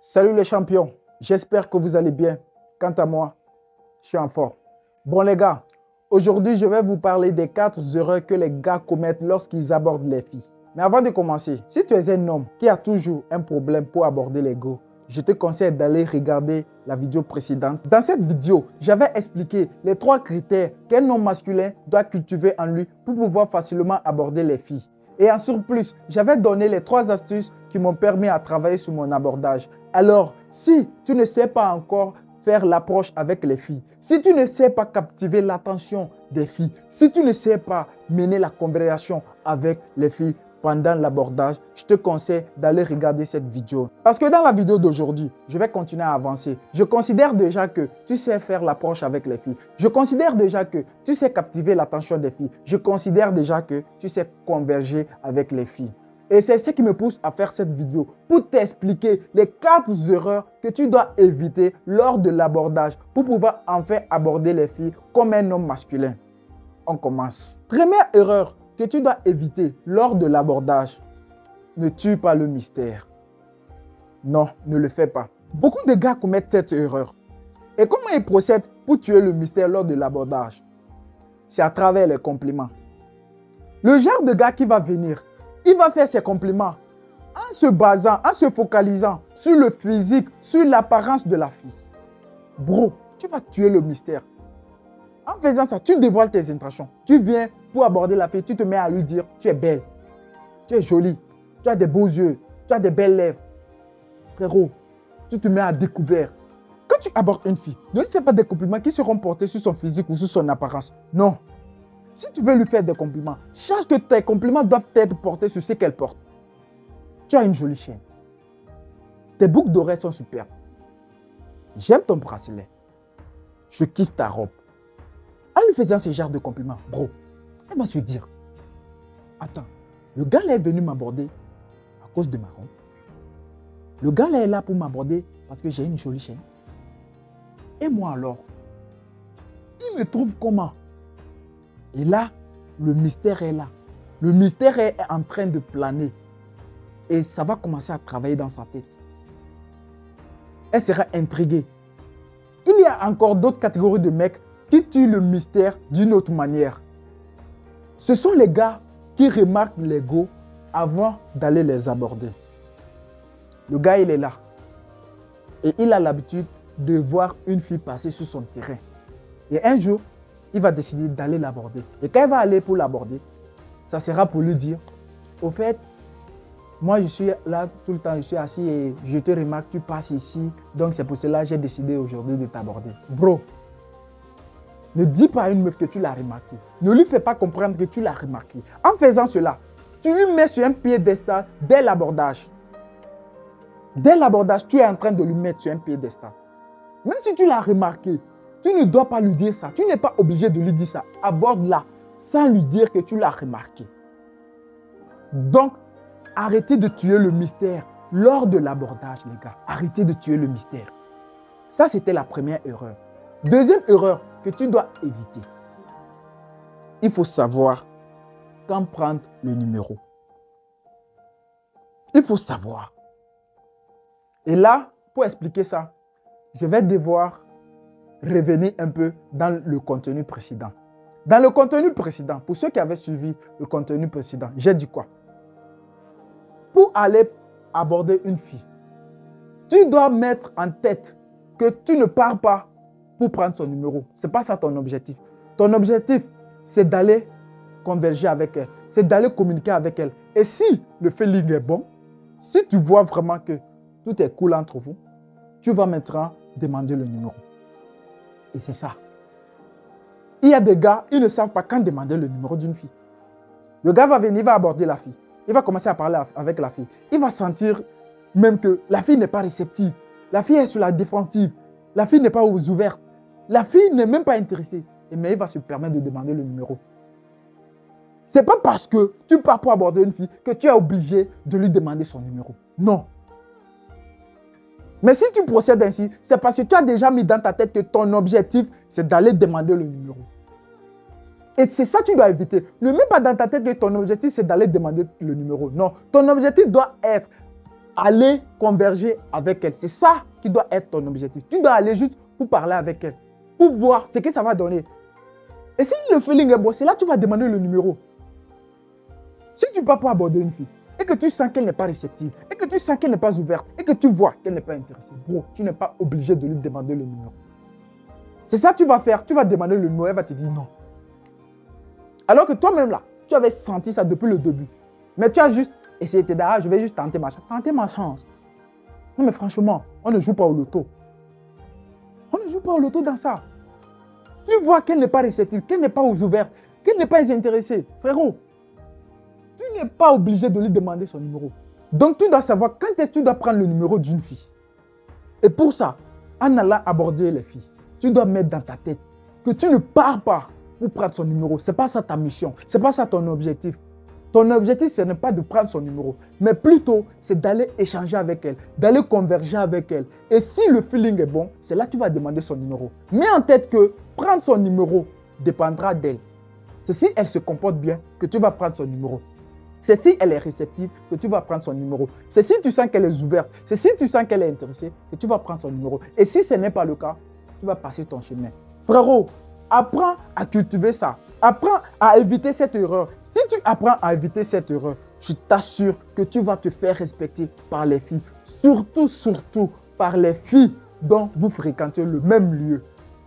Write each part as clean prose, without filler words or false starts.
Salut les champions, j'espère que vous allez bien. Quant à moi, je suis en forme. Bon les gars, aujourd'hui je vais vous parler des 4 erreurs que les gars commettent lorsqu'ils abordent les filles. Mais avant de commencer, si tu es un homme qui a toujours un problème pour aborder les go, je te conseille d'aller regarder la vidéo précédente. Dans cette vidéo, j'avais expliqué les 3 critères qu'un homme masculin doit cultiver en lui pour pouvoir facilement aborder les filles. Et en surplus, j'avais donné les 3 astuces qui m'ont permis à travailler sur mon abordage. Alors, si tu ne sais pas encore faire l'approche avec les filles, si tu ne sais pas captiver l'attention des filles, si tu ne sais pas mener la conversation avec les filles pendant l'abordage, je te conseille d'aller regarder cette vidéo. Parce que dans la vidéo d'aujourd'hui, je vais continuer à avancer. Je considère déjà que tu sais faire l'approche avec les filles. Je considère déjà que tu sais captiver l'attention des filles. Je considère déjà que tu sais converger avec les filles. Et c'est ce qui me pousse à faire cette vidéo pour t'expliquer les 4 erreurs que tu dois éviter lors de l'abordage pour pouvoir enfin aborder les filles comme un homme masculin. On commence. Première erreur que tu dois éviter lors de l'abordage, ne tue pas le mystère. Non, ne le fais pas. Beaucoup de gars commettent cette erreur. Et comment ils procèdent pour tuer le mystère lors de l'abordage? C'est à travers les compliments. Le genre de gars qui va venir, il va faire ses compliments en se basant, en se focalisant sur le physique, sur l'apparence de la fille. Bro, tu vas tuer le mystère. En faisant ça, tu dévoiles tes intentions. Tu viens pour aborder la fille, tu te mets à lui dire, tu es belle, tu es jolie, tu as des beaux yeux, tu as des belles lèvres. Frérot, tu te mets à découvert. Quand tu abordes une fille, ne lui fais pas des compliments qui seront portés sur son physique ou sur son apparence. Non. Si tu veux lui faire des compliments, sache que tes compliments doivent être portés sur ce qu'elle porte. Tu as une jolie chaîne. Tes boucles d'oreilles sont superbes. J'aime ton bracelet. Je kiffe ta robe. En lui faisant ce genre de compliments, bro, elle va se dire, attends, le gars là est venu m'aborder à cause de ma robe. Le gars là est là pour m'aborder parce que j'ai une jolie chaîne. Et moi alors, il me trouve comment? Et là, le mystère est là. Le mystère est en train de planer. Et ça va commencer à travailler dans sa tête. Elle sera intriguée. Il y a encore d'autres catégories de mecs qui tuent le mystère d'une autre manière. Ce sont les gars qui remarquent les go avant d'aller les aborder. Le gars, il est là. Et il a l'habitude de voir une fille passer sur son terrain. Et un jour, il va décider d'aller l'aborder. Et quand il va aller pour l'aborder, ça sera pour lui dire, au fait, moi je suis là tout le temps, je suis assis et je te remarque, tu passes ici. Donc c'est pour cela que j'ai décidé aujourd'hui de t'aborder. Bro, ne dis pas à une meuf que tu l'as remarqué. Ne lui fais pas comprendre que tu l'as remarqué. En faisant cela, tu lui mets sur un piédestal dès l'abordage. Dès l'abordage, tu es en train de lui mettre sur un piédestal. Même si tu l'as remarqué, tu ne dois pas lui dire ça. Tu n'es pas obligé de lui dire ça. Aborde-la sans lui dire que tu l'as remarqué. Donc, arrêtez de tuer le mystère lors de l'abordage, les gars. Arrêtez de tuer le mystère. Ça, c'était la première erreur. Deuxième erreur que tu dois éviter. Il faut savoir quand prendre le numéro. Il faut savoir. Et là, pour expliquer ça, je vais devoir revenir un peu dans le contenu précédent. Dans le contenu précédent, pour ceux qui avaient suivi le contenu précédent, j'ai dit quoi? Pour aller aborder une fille, tu dois mettre en tête que tu ne pars pas pour prendre son numéro. Ce n'est pas ça ton objectif. Ton objectif, c'est d'aller converger avec elle. C'est d'aller communiquer avec elle. Et si le feeling est bon, si tu vois vraiment que tout est cool entre vous, tu vas maintenant demander le numéro. Et c'est ça. Il y a des gars, ils ne savent pas quand demander le numéro d'une fille. Le gars va venir, il va aborder la fille. Il va commencer à parler avec la fille. Il va sentir même que la fille n'est pas réceptive. La fille est sur la défensive. La fille n'est pas ouverte. La fille n'est même pas intéressée. Mais il va se permettre de demander le numéro. Ce n'est pas parce que tu pars pour aborder une fille que tu es obligé de lui demander son numéro. Non. Mais si tu procèdes ainsi, c'est parce que tu as déjà mis dans ta tête que ton objectif, c'est d'aller demander le numéro. Et c'est ça que tu dois éviter. Ne mets pas dans ta tête que ton objectif, c'est d'aller demander le numéro. Non, ton objectif doit être aller converger avec elle. C'est ça qui doit être ton objectif. Tu dois aller juste pour parler avec elle, pour voir ce que ça va donner. Et si le feeling est bon, c'est là que tu vas demander le numéro. Si tu pars pour aborder une fille et que tu sens qu'elle n'est pas réceptive, et que tu sens qu'elle n'est pas ouverte, et que tu vois qu'elle n'est pas intéressée, bro, tu n'es pas obligé de lui demander le numéro. C'est ça que tu vas faire. Tu vas demander le numéro, elle va te dire non. Alors que toi-même là, tu avais senti ça depuis le début. Mais tu as juste essayé de te dire, ah, je vais juste tenter ma chance. Tenter ma chance. Non mais franchement, on ne joue pas au loto. On ne joue pas au loto dans ça. Tu vois qu'elle n'est pas réceptive, qu'elle n'est pas ouverte, qu'elle n'est pas intéressée. Frérot, tu n'es pas obligé de lui demander son numéro. Donc tu dois savoir quand est-ce que tu dois prendre le numéro d'une fille. Et pour ça, en allant aborder les filles, tu dois mettre dans ta tête que tu ne pars pas pour prendre son numéro. Ce n'est pas ça ta mission, ce n'est pas ça ton objectif. Ton objectif, ce n'est pas de prendre son numéro, mais plutôt, c'est d'aller échanger avec elle, d'aller converger avec elle. Et si le feeling est bon, c'est là que tu vas demander son numéro. Mets en tête que prendre son numéro dépendra d'elle. C'est si elle se comporte bien que tu vas prendre son numéro. C'est si elle est réceptive que tu vas prendre son numéro. C'est si tu sens qu'elle est ouverte, c'est si tu sens qu'elle est intéressée que tu vas prendre son numéro. Et si ce n'est pas le cas, tu vas passer ton chemin. Frérot, apprends à cultiver ça. Apprends à éviter cette erreur. Si tu apprends à éviter cette erreur, je t'assure que tu vas te faire respecter par les filles. Surtout par les filles dont vous fréquentez le même lieu.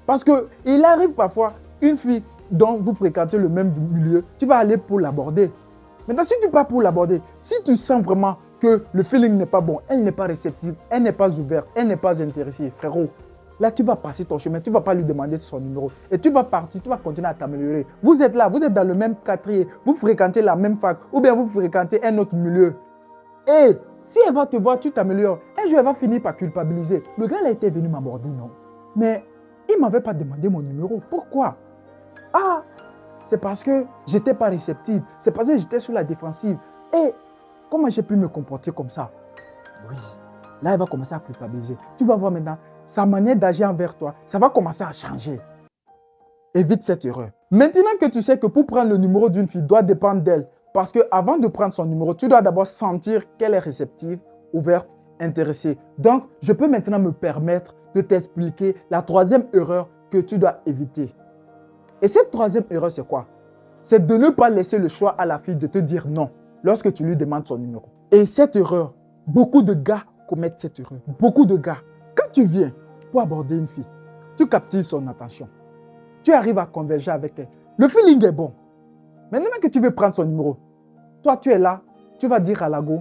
Parce qu'il arrive parfois, une fille dont vous fréquentez le même milieu, tu vas aller pour l'aborder. Maintenant, si tu pars pour l'aborder, si tu sens vraiment que le feeling n'est pas bon, elle n'est pas réceptive, elle n'est pas ouverte, elle n'est pas intéressée, frérot, là, tu vas passer ton chemin, tu ne vas pas lui demander son numéro. Et tu vas partir, tu vas continuer à t'améliorer. Vous êtes là, vous êtes dans le même quartier, vous fréquentez la même fac, ou bien vous fréquentez un autre milieu. Et si elle va te voir, tu t'améliores, un jour, elle va finir par culpabiliser. Le gars, là, était venu m'aborder, non? Mais il ne m'avait pas demandé mon numéro. Pourquoi? Ah, c'est parce que je n'étais pas réceptive. C'est parce que j'étais sur la défensive. Et comment j'ai pu me comporter comme ça? Oui. Là, elle va commencer à culpabiliser. Tu vas voir maintenant, sa manière d'agir envers toi, ça va commencer à changer. Évite cette erreur. Maintenant que tu sais que pour prendre le numéro d'une fille doit dépendre d'elle, parce qu'avant de prendre son numéro, tu dois d'abord sentir qu'elle est réceptive, ouverte, intéressée. Donc, je peux maintenant me permettre de t'expliquer la troisième erreur que tu dois éviter. Et cette troisième erreur, c'est quoi? C'est de ne pas laisser le choix à la fille de te dire non lorsque tu lui demandes son numéro. Et cette erreur, beaucoup de gars commettent cette erreur. Beaucoup de gars. Quand tu viens pour aborder une fille, tu captives son attention. Tu arrives à converger avec elle. Le feeling est bon. Maintenant que tu veux prendre son numéro, toi, tu es là, tu vas dire à la go,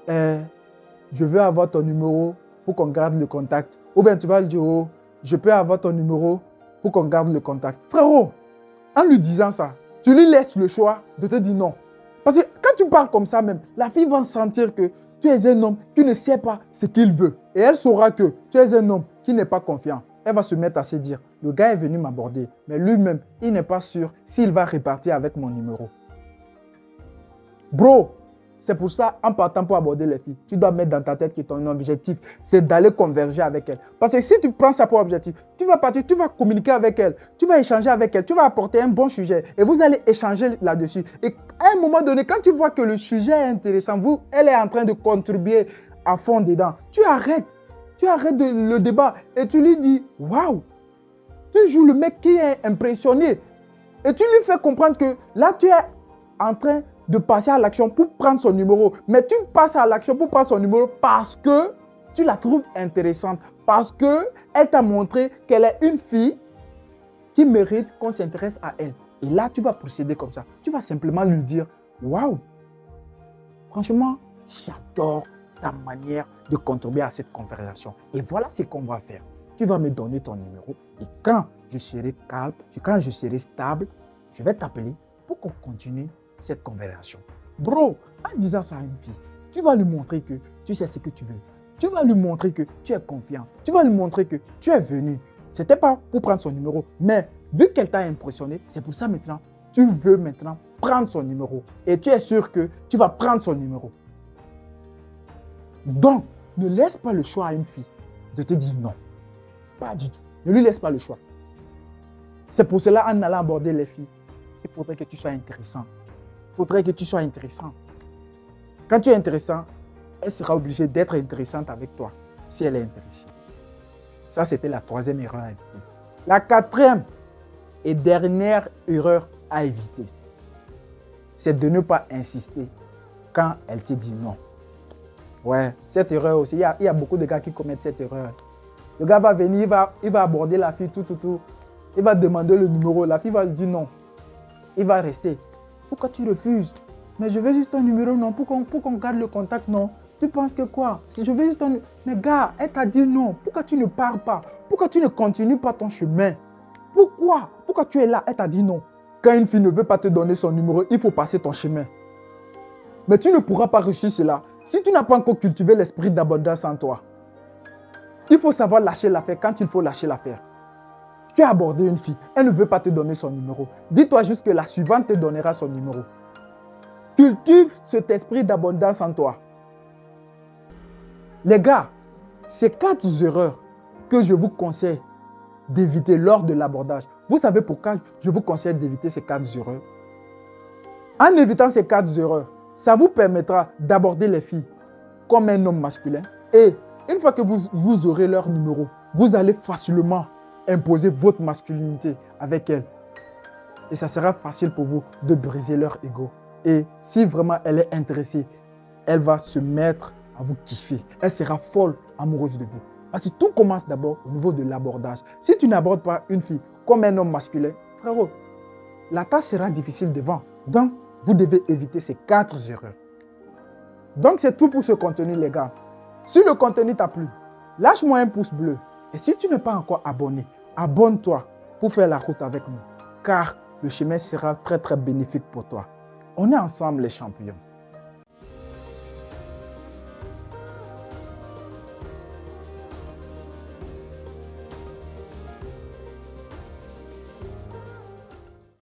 je veux avoir ton numéro pour qu'on garde le contact. Ou bien tu vas lui dire, oh, je peux avoir ton numéro pour qu'on garde le contact. Frérot, en lui disant ça, tu lui laisses le choix de te dire non. Parce que quand tu parles comme ça même, la fille va sentir que tu es un homme qui ne sait pas ce qu'il veut. Et elle saura que tu es un homme qui n'est pas confiant. Elle va se mettre à se dire, le gars est venu m'aborder, mais lui-même, il n'est pas sûr s'il va répartir avec mon numéro. Bro, c'est pour ça, en partant pour aborder les filles, tu dois mettre dans ta tête que ton objectif, c'est d'aller converger avec elles. Parce que si tu prends ça pour objectif, tu vas partir, tu vas communiquer avec elle, tu vas échanger avec elle, tu vas apporter un bon sujet et vous allez échanger là-dessus. Et à un moment donné, quand tu vois que le sujet est intéressant, elle est en train de contribuer à fond dedans, tu arrêtes le débat et tu lui dis, waouh, tu joues le mec qui est impressionné. Et tu lui fais comprendre que là, tu es en train de passer à l'action pour prendre son numéro. Mais tu passes à l'action pour prendre son numéro parce que tu la trouves intéressante. Parce qu'elle t'a montré qu'elle est une fille qui mérite qu'on s'intéresse à elle. Et là, tu vas procéder comme ça. Tu vas simplement lui dire, waouh, franchement, j'adore ta manière de contribuer à cette conversation. Et voilà ce qu'on va faire. Tu vas me donner ton numéro et quand je serai calme, quand je serai stable, je vais t'appeler pour qu'on continue cette conversation. Bro, en disant ça à une fille, tu vas lui montrer que tu sais ce que tu veux. Tu vas lui montrer que tu es confiant. Tu vas lui montrer que tu es venu. Ce n'était pas pour prendre son numéro, mais vu qu'elle t'a impressionné, c'est pour ça maintenant, tu veux maintenant prendre son numéro. Et tu es sûr que tu vas prendre son numéro. Donc, ne laisse pas le choix à une fille de te dire non. Pas du tout. Ne lui laisse pas le choix. C'est pour cela, en allant aborder les filles, il faudrait que tu sois intéressant. Il faudrait que tu sois intéressant. Quand tu es intéressant, elle sera obligée d'être intéressante avec toi si elle est intéressée. Ça, c'était la troisième erreur à éviter. La quatrième et dernière erreur à éviter, c'est de ne pas insister quand elle te dit non. Ouais, cette erreur aussi, il y a beaucoup de gars qui commettent cette erreur. Le gars va venir, il va aborder la fille, tout. Il va demander le numéro, la fille va lui dire non. Il va rester. Pourquoi tu refuses? Mais je veux juste ton numéro, non. Pour qu'on garde le contact, non. Tu penses que quoi? Si je veux juste ton numéro. Mais gars, elle t'a dit non. Pourquoi tu ne pars pas? Pourquoi tu ne continues pas ton chemin? Pourquoi? Pourquoi tu es là? Elle t'a dit non. Quand une fille ne veut pas te donner son numéro, il faut passer ton chemin. Mais tu ne pourras pas réussir cela si tu n'as pas encore cultivé l'esprit d'abondance en toi. Il faut savoir lâcher l'affaire quand il faut lâcher l'affaire. Tu as abordé une fille, elle ne veut pas te donner son numéro. Dis-toi juste que la suivante te donnera son numéro. Cultive cet esprit d'abondance en toi. Les gars, ces 4 erreurs que je vous conseille d'éviter lors de l'abordage. Vous savez pourquoi je vous conseille d'éviter ces 4 erreurs? En évitant ces 4 erreurs, ça vous permettra d'aborder les filles comme un homme masculin. Et une fois que vous aurez leur numéro, vous allez facilement imposer votre masculinité avec elles. Et ça sera facile pour vous de briser leur ego. Et si vraiment elle est intéressée, elle va se mettre à vous kiffer. Elle sera folle amoureuse de vous. Parce que tout commence d'abord au niveau de l'abordage. Si tu n'abordes pas une fille comme un homme masculin, frérot, la tâche sera difficile devant. Donc, vous devez éviter ces 4 erreurs. Donc, c'est tout pour ce contenu, les gars. Si le contenu t'a plu, lâche-moi un pouce bleu. Et si tu n'es pas encore abonné, abonne-toi pour faire la route avec nous. Car le chemin sera très, très bénéfique pour toi. On est ensemble les champions.